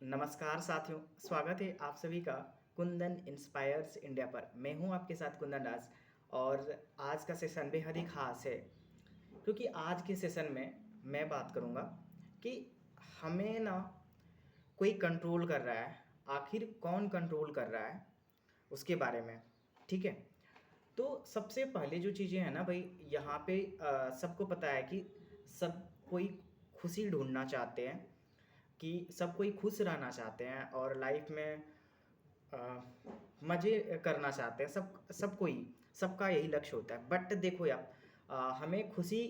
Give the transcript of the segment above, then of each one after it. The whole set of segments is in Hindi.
नमस्कार साथियों, स्वागत है आप सभी का कुंदन इंस्पायर्स इंडिया पर। मैं हूं आपके साथ कुंदन दास और आज का सेशन बेहद ही खास है क्योंकि आज के सेशन में मैं बात करूंगा कि हमें ना कोई कंट्रोल कर रहा है। आखिर कौन कंट्रोल कर रहा है उसके बारे में। ठीक है, तो सबसे पहले जो चीज़ें हैं ना भाई, यहाँ पे सबको पता है कि सब कोई खुशी ढूंढना चाहते हैं, कि सब कोई खुश रहना चाहते हैं और लाइफ में मज़े करना चाहते हैं। सब कोई, सबका यही लक्ष्य होता है। बट देखो यार, हमें खुशी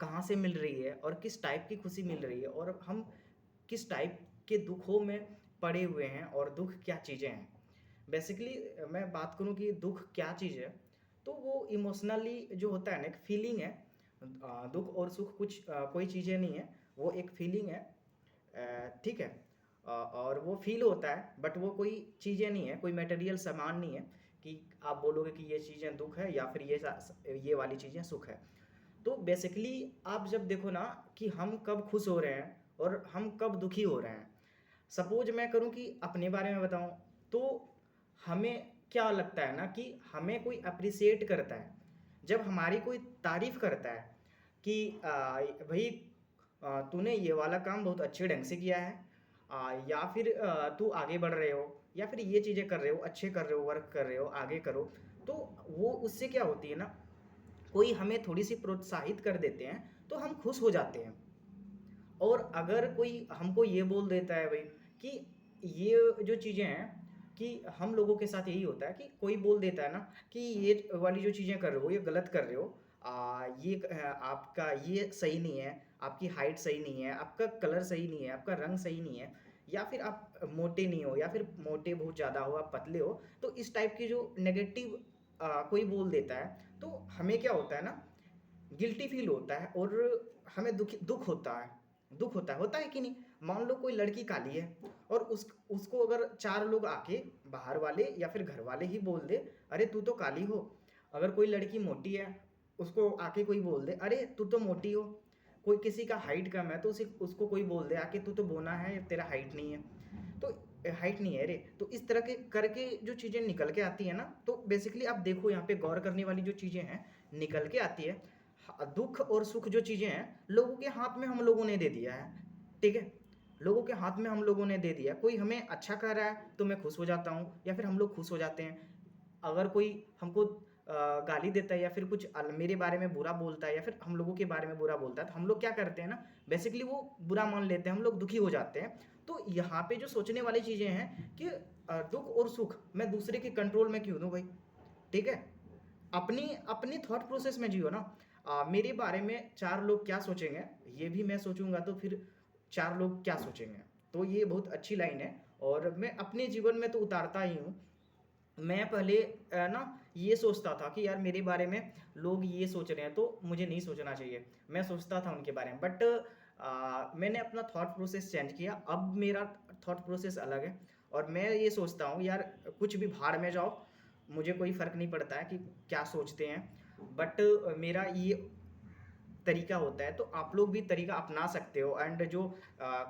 कहाँ से मिल रही है और किस टाइप की खुशी मिल रही है और हम किस टाइप के दुखों में पड़े हुए हैं और दुख क्या चीज़ें हैं। बेसिकली मैं बात करूँ कि दुख क्या चीज़ है, तो वो इमोशनली जो होता है ना, एक फीलिंग है। दुख और सुख कुछ कोई चीज़ें नहीं है, वो एक फीलिंग है। ठीक है। और वो फील होता है, बट वो कोई चीज़ें नहीं है, कोई मटेरियल सामान नहीं है कि आप बोलोगे कि ये चीज़ें दुख है या फिर ये वाली चीज़ें सुख है। तो बेसिकली आप जब देखो ना कि हम कब खुश हो रहे हैं और हम कब दुखी हो रहे हैं। सपोज मैं करूं कि अपने बारे में बताऊं, तो हमें क्या लगता है ना कि हमें कोई अप्रिसिएट करता है जब हमारी कोई तारीफ करता है कि भाई तूने ये वाला काम बहुत अच्छे ढंग से किया है, या फिर तू आगे बढ़ रहे हो या फिर ये चीज़ें कर रहे हो, अच्छे कर रहे हो, वर्क कर रहे हो, आगे करो। तो वो उससे क्या होती है ना, कोई हमें थोड़ी सी प्रोत्साहित कर देते हैं तो हम खुश हो जाते हैं। और अगर कोई हमको ये बोल देता है भाई कि ये जो चीज़ें हैं, कि हम लोगों के साथ यही होता है कि कोई बोल देता है ना कि ये वाली जो चीज़ें कर रहे हो ये गलत कर रहे हो, आपका ये सही नहीं है, आपकी हाइट सही नहीं है, आपका कलर सही नहीं है, आपका रंग सही नहीं है, या फिर आप मोटे नहीं हो या फिर मोटे बहुत ज़्यादा हो, आप पतले हो। तो इस टाइप की जो नेगेटिव कोई बोल देता है तो हमें क्या होता है ना, गिल्टी फील होता है और हमें दुख होता है कि नहीं। मान लो कोई लड़की काली है और उसको अगर चार लोग आके, बाहर वाले या फिर घर वाले ही बोल दे, अरे तू तो काली हो। अगर कोई लड़की मोटी है, उसको आके कोई बोल दे, अरे तू तो मोटी हो। कोई किसी का हाइट कम है तो उसे उसको कोई बोल दे आके, तू तो बोना है, तेरा हाइट नहीं है। तो हाइट नहीं है रे। तो इस तरह के करके जो चीज़ें निकल के आती है ना, तो बेसिकली आप देखो यहाँ पे गौर करने वाली जो चीज़ें हैं निकल के आती है। दुख और सुख जो चीज़ें हैं लोगों के हाथ में हम लोगों ने दे दिया है। ठीक है, लोगों के हाथ में हम लोगों ने दे दिया। कोई हमें अच्छा कर रहा है तो मैं खुश हो जाता हूँ या फिर हम लोग खुश हो जाते हैं। अगर कोई हमको गाली देता है या फिर कुछ मेरे बारे में बुरा बोलता है या फिर हम लोगों के बारे में बुरा बोलता है, तो हम लोग क्या करते हैं ना, बेसिकली वो बुरा मान लेते हैं, हम लोग दुखी हो जाते हैं। तो यहाँ पे जो सोचने वाली चीज़ें हैं कि दुख और सुख मैं दूसरे के कंट्रोल में क्यों दूँ भाई। ठीक है, अपनी अपनी थॉट प्रोसेस में जियो ना। मेरे बारे में चार लोग क्या सोचेंगे, ये भी मैं सोचूंगा तो फिर चार लोग क्या सोचेंगे। तो ये बहुत अच्छी लाइन है और मैं अपने जीवन में तो उतारता ही हूँ। मैं पहले ना ये सोचता था कि यार मेरे बारे में लोग ये सोच रहे हैं तो मुझे नहीं सोचना चाहिए, मैं सोचता था उनके बारे में। बट मैंने अपना थॉट प्रोसेस चेंज किया, अब मेरा थॉट प्रोसेस अलग है। और मैं ये सोचता हूँ यार, कुछ भी भाड़ में जाओ, मुझे कोई फ़र्क नहीं पड़ता है कि क्या सोचते हैं। बट मेरा ये तरीका होता है, तो आप लोग भी तरीका अपना सकते हो। एंड जो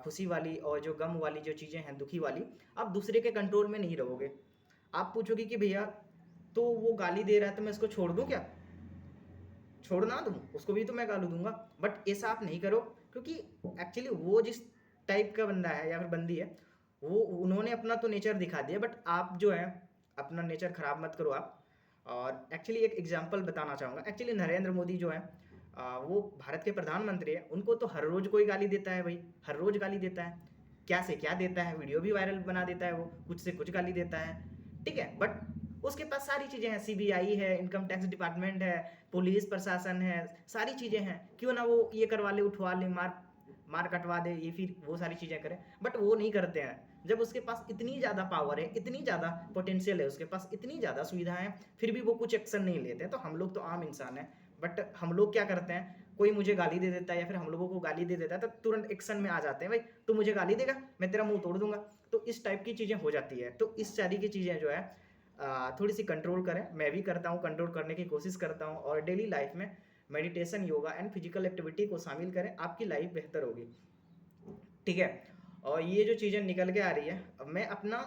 खुशी वाली और जो गम वाली जो चीज़ें हैं, दुखी वाली, आप दूसरे के कंट्रोल में नहीं रहोगे। आप पूछोगे कि भैया तो वो गाली दे रहा है तो मैं इसको छोड़ दूँ क्या? छोड़ ना दूँ, उसको भी तो मैं गाली दूँगा। बट ऐसा आप नहीं करो, क्योंकि एक्चुअली वो जिस टाइप का बंदा है या फिर बंदी है, वो उन्होंने अपना तो नेचर दिखा दिया, बट आप जो है अपना नेचर खराब मत करो आप। और एक्चुअली एक एग्जांपल बताना चाहूँगा। एक्चुअली नरेंद्र मोदी जो है, वो भारत के प्रधानमंत्री है, उनको तो हर रोज़ कोई गाली देता है भाई, हर रोज़ गाली देता है। क्या से क्या देता है, वीडियो भी वायरल बना देता है, वो कुछ से कुछ गाली देता है। ठीक है, बट उसके पास सारी चीज़ें हैं, सीबीआई है, इनकम टैक्स डिपार्टमेंट है, पुलिस प्रशासन है, सारी चीज़ें हैं। क्यों ना वो ये करवा ले, उठवा ले, मार मार कटवा दे, ये फिर वो सारी चीज़ें करे। बट वो नहीं करते हैं। जब उसके पास इतनी ज़्यादा पावर है, इतनी ज़्यादा पोटेंशियल है, उसके पास इतनी ज़्यादा सुविधाएं हैं, फिर भी वो कुछ एक्शन नहीं लेते हैं। तो हम लोग तो आम इंसान हैं, बट हम लोग क्या करते हैं, कोई मुझे गाली दे देता है या फिर हम लोगों को गाली दे देता है तो तुरंत एक्शन में आ जाते हैं, भाई तू मुझे गाली देगा, मैं तेरा मुंह तोड़ दूंगा। तो इस टाइप की चीज़ें हो जाती है। तो इस सारी की चीज़ें जो है थोड़ी सी कंट्रोल करें। मैं भी करता हूँ, कंट्रोल करने की कोशिश करता हूँ। और डेली लाइफ में meditation, yoga and physical activity को शामिल करें, आपकी लाइफ बेहतर होगी। ठीक है। और ये जो चीज़ें निकल के आ रही है, अब मैं अपना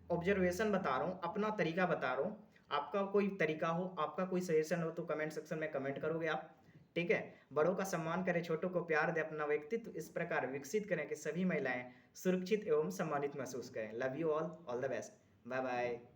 ऑब्जर्वेशन बता रहा हूँ, अपना तरीका बता रहा हूँ। आपका कोई तरीका हो, आपका कोई सजेशन हो तो कमेंट सेक्शन में कमेंट करोगे आप, ठीक है? बड़ों का सम्मान करें, छोटों को प्यार दें, अपना व्यक्तित्व इस प्रकार विकसित करें कि सभी महिलाएं सुरक्षित एवं सम्मानित महसूस करें। Love you all the best, bye bye.